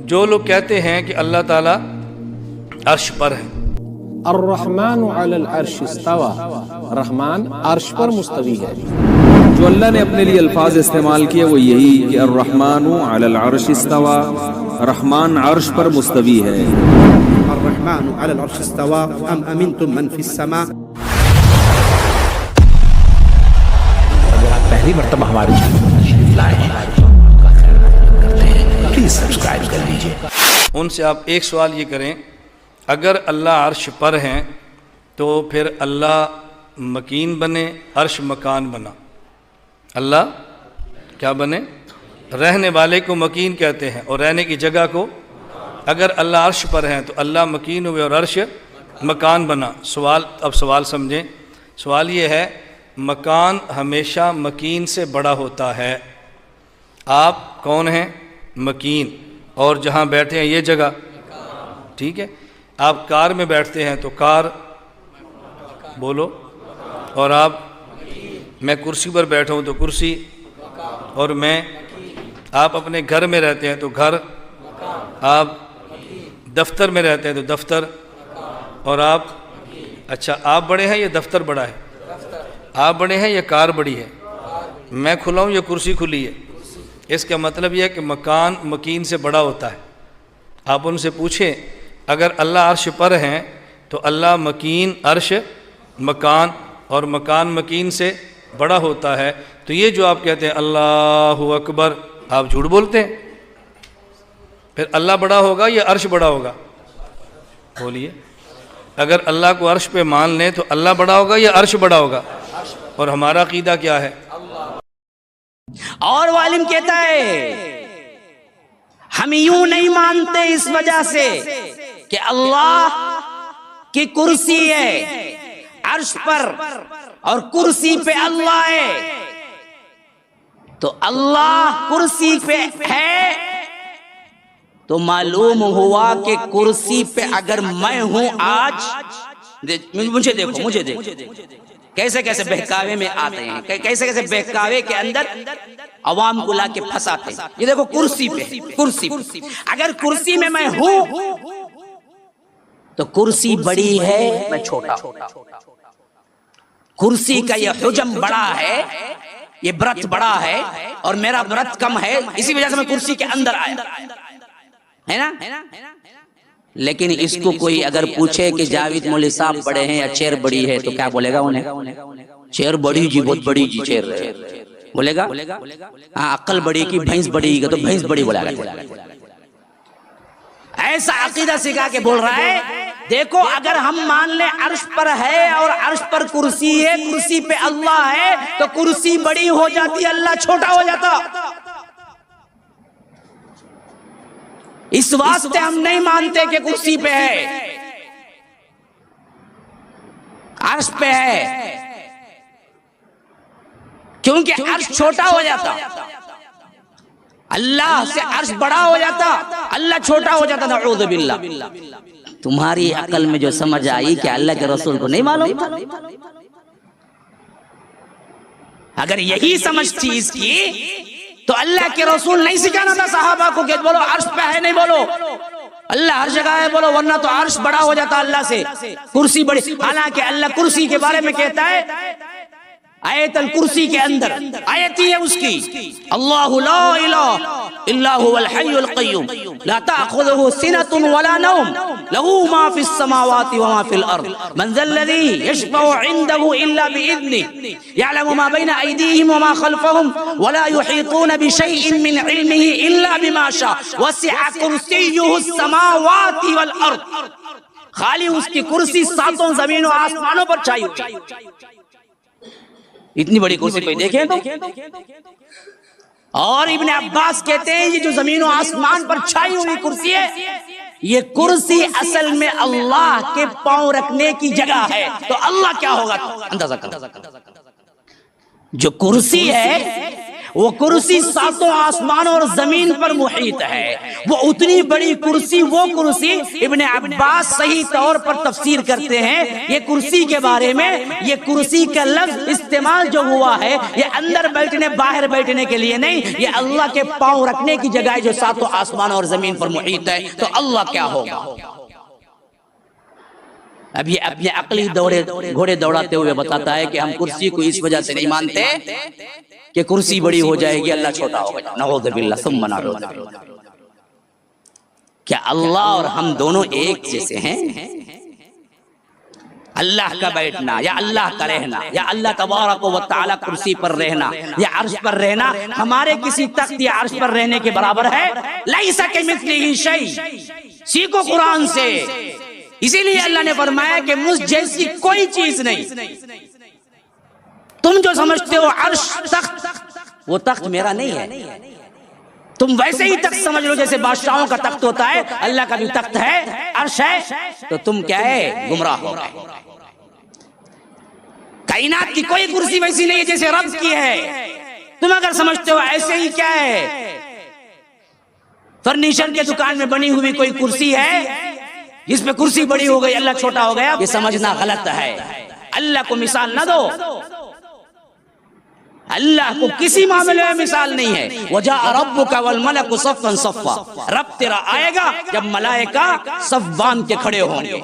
جو لوگ کہتے ہیں کہ اللہ تعالیٰ عرش پر ہے، الرحمن علی العرش استوى، رحمان عرش پر مستوی ہے۔ جو اللہ نے اپنے لیے الفاظ استعمال کیے وہ یہی کہ الرحمن علی العرش استوى، رحمان عرش پر مستوی ہے۔ الرحمن علی العرش استوى ام امنتم من فی السماء۔ اگر آپ پہلی مرتبہ ہمارے چینل شریف لائے ہیں کرتے ہیں پلیز سبسکرائب کر لیجئے۔ ان سے آپ ایک سوال یہ کریں، اگر اللہ عرش پر ہیں تو پھر اللہ مکین بنے، عرش مکان بنا، اللہ کیا بنے؟ رہنے والے کو مکین کہتے ہیں اور رہنے کی جگہ کو، اگر اللہ عرش پر ہیں تو اللہ مکین ہوئے اور عرش مکان بنا۔ سوال سمجھیں، سوال یہ ہے مکان ہمیشہ مکین سے بڑا ہوتا ہے۔ آپ کون ہیں؟ مکین، اور جہاں بیٹھے ہیں یہ جگہ، ٹھیک ہے؟ آپ کار میں بیٹھتے ہیں تو کار بولو، اور میں کرسی پر بیٹھا ہوں تو کرسی، اور آپ اپنے گھر میں رہتے ہیں تو گھر، آپ دفتر میں رہتے ہیں تو دفتر، اور اچھا آپ بڑے ہیں یا دفتر بڑا ہے؟ آپ بڑے ہیں یا کار بڑی ہے؟ میں کھلا ہوں یا کرسی کھلی ہے؟ اس کا مطلب یہ ہے کہ مکان مکین سے بڑا ہوتا ہے۔ آپ ان سے پوچھیں اگر اللہ عرش پر ہیں تو اللہ مکین عرش مکان اور مکان مکین سے بڑا ہوتا ہے، تو یہ جو آپ کہتے ہیں اللہ اکبر، آپ جھوٹ بولتے ہیں۔ پھر اللہ بڑا ہوگا یا عرش بڑا ہوگا؟ بولیے، اگر اللہ کو عرش پہ مان لیں تو اللہ بڑا ہوگا یا عرش بڑا ہوگا؟ اور ہمارا عقیدہ کیا ہے؟ اور عالم کہتا ہے ہم یوں نہیں مانتے اس وجہ سے کہ اللہ کی کرسی ہے عرش پر اور کرسی پہ اللہ ہے، تو اللہ کرسی پہ ہے تو معلوم ہوا کہ کرسی پہ اگر میں ہوں آج، مجھے دیکھو کیسے کیسے بہکاوے میں آتے ہیں، کیسے کیسے بہکاوے کے اندر عوام کو لا کے پھنساتے ہیں۔ یہ دیکھو کرسی پہ، کرسی اگر کرسی میں ہوں تو کرسی بڑی ہے، میں چھوٹا ہوں۔ کرسی کا یہ حجم بڑا ہے، یہ برت بڑا ہے اور میرا برت کم ہے، اسی وجہ سے میں کرسی کے اندر آیا ہے نا۔ لیکن اس کو کوئی اگر پوچھے کہ جاوید مولوی صاحب بڑے ہیں یا چیئر بڑی ہے تو کیا بولے گا انہیں؟ چیئر بڑی جی، بہت بڑی جی چیئر بولے گا۔ ہاں، عقل بڑی کی بھینس بڑی گا تو بھینس بڑی بولا گا۔ ایسا عقیدہ سکھا کے بول رہا ہے۔ دیکھو اگر ہم مان لیں عرش پر ہے اور عرش پر کرسی ہے، کرسی پہ اللہ ہے، تو کرسی بڑی ہو جاتی، اللہ چھوٹا ہو جاتا۔ اس واسطے ہم نہیں مانتے کہ کرسی پہ ہے، عرش پہ ہے، کیونکہ عرش چھوٹا ہو جاتا، اللہ سے عرش بڑا ہو جاتا، اللہ چھوٹا ہو جاتا۔ نعوذ باللہ۔ تمہاری عقل میں جو سمجھ آئی کہ اللہ کے رسول کو نہیں معلوم تھا؟ اگر یہی سمجھ تھی اس کی تو اللہ کے رسول نہیں سکھانا تھا صحابہ کو کہ بولو عرش پہ ہے، نہیں بولو اللہ ہر جگہ ہے بولو، ورنہ تو عرش بڑا ہو جاتا اللہ سے، کرسی بڑی۔ حالانکہ اللہ کرسی کے بارے میں کہتا ہے آیت الکرسی کے اندر، آیت ہی ہے اس کی، اللہ لا الہ الا هو الحی القیوم لا تأخذه سنة ولا نوم له ما في السماوات وما في الارض من ذا الذي يشفع عنده الا باذنه يعلم ما بين ايديهم وما خلفهم ولا يحيطون بشيء من علمه الا بما شاء وسع كرسيه السماوات والارض۔ خالی اس کی کرسی ساتوں زمین و آسمانوں پر چھائی ہوئی، اتنی بڑی کرسی کوئی دیکھیں تو۔ اور ابن عباس کہتے ہیں یہ جو زمین و آسمان پر چھائی ہوئی کرسی ہے، یہ کرسی اصل میں اللہ کے پاؤں رکھنے کی جگہ ہے، تو اللہ کیا ہوگا اندازہ کرو۔ جو کرسی ہے وہ کرسی ساتوں آسمانوں اور زمین پر محیط ہے. وہ اتنی بڑی کرسی، وہ کرسی ابن عباس صحیح طور پر تفسیر کرتے ہیں یہ کرسی کے بارے میں، یہ کرسی کا لفظ استعمال جو ہوا ہے یہ اندر بیٹھنے باہر بیٹھنے کے لیے نہیں، یہ اللہ کے پاؤں رکھنے کی جگہ ہے جو ساتوں آسمان اور زمین پر محیط ہے. تو اللہ کیا ہوگا؟ اب یہ اپنے عقلی گھوڑے دوڑاتے ہوئے بتاتا ہے کہ ہم کرسی کو اس وجہ سے نہیں مانتے کہ کرسی بڑی ہو جائے گی اللہ چھوٹا ہوگا. نعوذ باللہ ثم نعوذ باللہ. کیا اللہ اور ہم دونوں ایک جیسے ہیں؟ اللہ کا بیٹھنا یا اللہ کا رہنا یا اللہ تبارک و تعالی کرسی پر رہنا یا عرش پر رہنا ہمارے کسی تخت یا عرش پر رہنے کے برابر ہے؟ لیس کمثلہ شیء. سیکھو قرآن سے. اسی لیے اللہ نے فرمایا کہ مجھ جیسی کوئی چیز نہیں. تم جو سمجھتے ہو عرش تخت، وہ تخت میرا نہیں ہے. تم ویسے ہی تخت سمجھ لو جیسے بادشاہوں کا تخت ہوتا ہے. اللہ کا بھی تخت ہے، عرش ہے. تو تم کیا ہے؟ گمراہ ہو گئے. کائنات کی کوئی کرسی ویسی نہیں ہے جیسے رب کی ہے. تم اگر سمجھتے ہو ایسے ہی کیا ہے، فرنیچر کے دکان میں بنی ہوئی کوئی کرسی ہے جس پہ کرسی بڑی ہو گئی اللہ چھوٹا ہو گیا، یہ سمجھنا غلط ہے. اللہ کو مثال نہ دو. اللہ کو کسی معاملے میں مثال نہیں ہے. وَجَاءَ رَبُّكَ وَالْمَلَكُ صَفًّا صَفًّا. رب تیرا آئے گا جب ملائکہ صف باندھ کے کھڑے ہوں گے.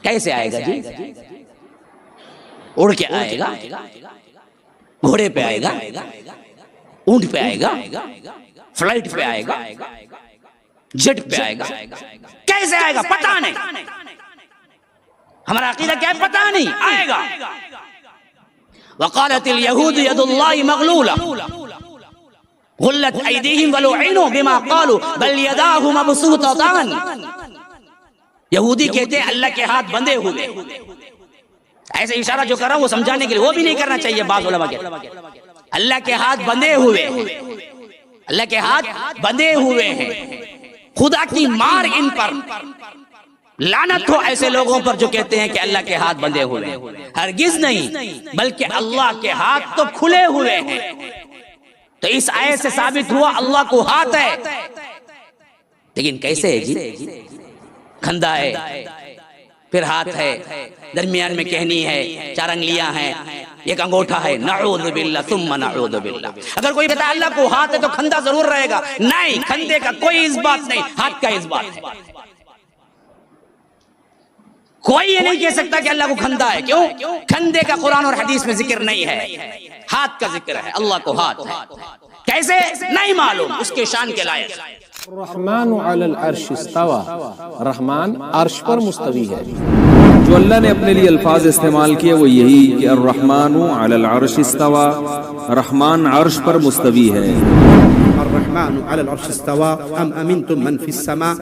کیسے آئے گا جی؟ اڑ کے آئے گا، گھوڑے پہ آئے گا، اونٹ پہ آئے گا، فلائٹ پہ آئے گا، جٹ پہ آئے گا. کیسے آئے گا پتہ نہیں. ہمارا عقیدہ کیا ہے؟ پتہ نہیں. آئے گا. وقالت اليهود يد الله مغلولة غلت أيديهم ولعنوا بما قالوا بل يداه مبسوطتان. یہودی کہتے ہیں اللہ کے ہاتھ بندھے ہوئے. ایسے اشارہ جو کر رہا ہوں وہ سمجھانے کے لیے، وہ بھی نہیں کرنا چاہیے. بعض علماء کہتے ہیں اللہ کے ہاتھ بندھے ہوئے، اللہ کے ہاتھ بندھے ہوئے ہیں. خدا کی مار ان پر، لعنت ہو ایسے لوگوں پر جو کہتے ہیں کہ اللہ کے ہاتھ بندھے ہوئے ہیں. ہرگز نہیں، بلکہ اللہ کے ہاتھ تو کھلے ہوئے ہیں. تو اس آیت سے ثابت ہوا اللہ کو ہاتھ ہے. لیکن کیسے ہے جی؟ کھندا ہے، پھر ہاتھ ہے، درمیان میں کہنی ہے، 4 انگلیاں ہیں، ایک انگوٹھا ہے. نعوذ باللہ ثم نعوذ باللہ. اگر کوئی کہتا ہے اللہ کو ہاتھ ہے تو کھندا ضرور رہے گا. نہیں، کھندے کا کوئی اس بات نہیں، ہاتھ کا اس بات ہے. کوئی یہ نہیں کہہ سکتا کہ اللہ کو کھندا ہے. کیوں؟ کھندے کا قرآن اور حدیث میں ذکر نہیں ہے، ہاتھ کا ذکر ہے. اللہ کو ہاتھ ہے. کیسے؟ نہیں معلوم، اس کے شان کے لائق. الرحمن علی العرش استوى. رحمان عرش پر مستوی ہے. جو اللہ نے اپنے لیے الفاظ استعمال کیے وہ یہی کہ الرحمن علی العرش استوى، رحمان عرش پر مستوی ہے. الرحمن على العرش استوى أم أمنتم من في السماء